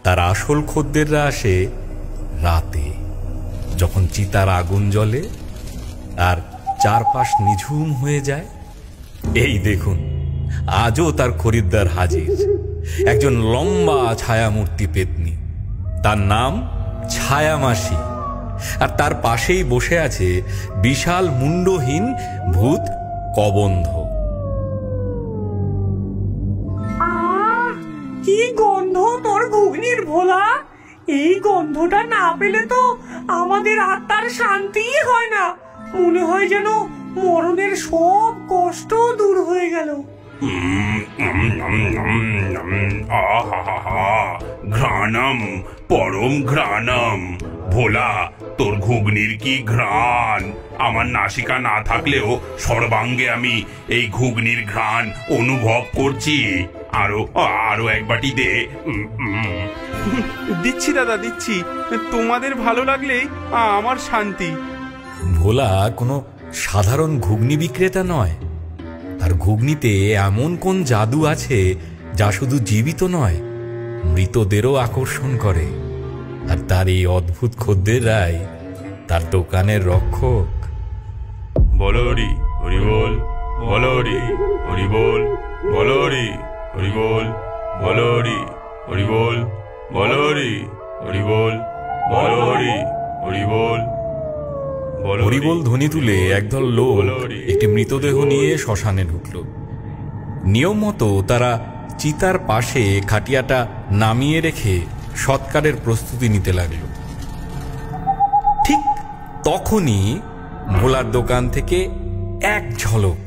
তার আসল খদ্দেররা আসে রাতে, যখন চিতার আগুন জ্বলে আর চারপাশ নিঝুম হয়ে যায়। এই দেখুন, আজও তার খরিদ্দার হাজির, একজন লম্বা ছায়ামূর্তি পেতনি। তার নাম ছায়ামাসি, আর তার পাশেই বসে আছে বিশাল মুন্ডহীন ভূত কবন্ধ। কি গন্ধ তোর ঘুগনির ভোলা! এই গন্ধটা না পেলে তো আমাদের আত্মার শান্তিই হয় না। মনে হয় যেন মরণের সব কষ্ট দূর হয়ে গেল। ঘ্রাণম, পরম ঘ্রাণম। ভোলা, তোর ঘুগনির কি ঘ্রাণ! আমার নাসিকা না থাকলেও সর্বাঙ্গে আমি এই ঘুগনির ঘ্রাণ অনুভব করছি। আরো আরো এক বাটি দে। দিচ্ছি দাদা, দিচ্ছি। তোমাদের ভালো লাগলেই আমার শান্তি। ভোলা কোনো সাধারণ ঘুগনি বিক্রেতা নয়। তার ঘুগনিতে এমন কোন জাদু আছে যা শুধু জীবিত নয়, মৃতদেরও আকর্ষণ করে। আর তার এই অদ্ভুত খদ্দেররাই তার দোকানের রক্ষক। বলো হরি হরি বল, বলো হরি হরি বল, বলো হরি হরি বল, বলো হরি হরি বল, বলো হরি হরি বল, বলো হরি হরি বল। হরিবোল ধ্বনি তুলে একদল লোক একটি মৃতদেহ নিয়ে শ্মশানে ঢুকল। নিয়ম মতো তারা চিতার পাশে খাটিয়াটা নামিয়ে রেখে সৎকারের প্রস্তুতি নিতে লাগল। ঠিক তখনই ভোলার দোকান থেকে এক ঝলক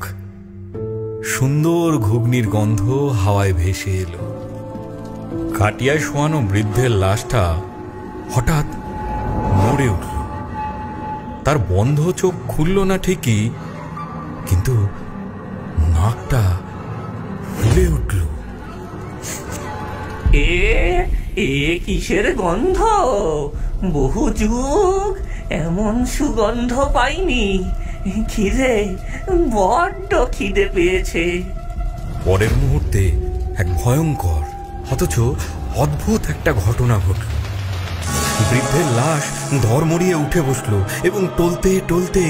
সুন্দর ঘুগনির গন্ধ হাওয়ায় ভেসে এলো। খাটিয়ায় শোয়ানো বৃদ্ধের লাশটা হঠাৎ নড়ে উঠল। তার বন্ধ চোখ খুলল না ঠিকই, কিন্তু নাকটা ফুলে উঠল। এ কিসের গন্ধ! বহু যুগ এমন সুগন্ধ পাইনি। খিদে, বড্ড খিদে পেয়েছে। পরের মুহূর্তে এক ভয়ঙ্কর অথচ অদ্ভুত একটা ঘটনা ঘটল। বৃদ্ধের লাশ ধর্মড়িয়ে উঠে বসলো এবং টলতে টলতে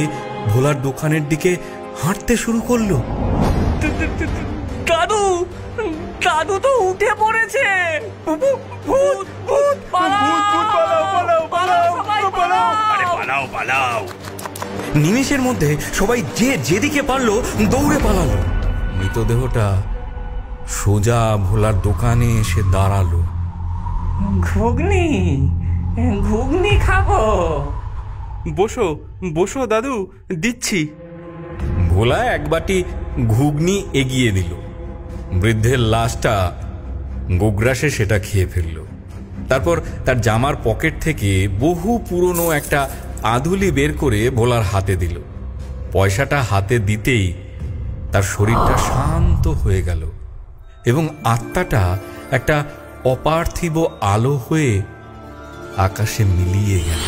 ভোলার দোকানের দিকে হাঁটতে শুরু করলো। দাদু, দাদু তো উঠে পড়েছে! নিমেষের মধ্যে সবাই যে যেদিকে পারলো দৌড়ে পালালো। মৃতদেহটা সোজা ভোলার দোকানে এসে দাঁড়ালো। ঘুগনি, ঘুগনি খাবো। বসো বসো দাদু, দিচ্ছি। ভোলা এক বাটি ঘুগনি এগিয়ে দিল। বৃদ্ধের লাশটা গোগ্রাসে সেটা খেয়ে ফেলল। তারপর তার জামার পকেট থেকে বহু পুরনো একটা আধুলি বের করে ভোলার হাতে দিল। পয়সাটা হাতে দিতেই তার শরীরটা শান্ত হয়ে গেল এবং আত্মাটা একটা অপার্থিব আলো হয়ে আকাশে মিলিয়ে গেল।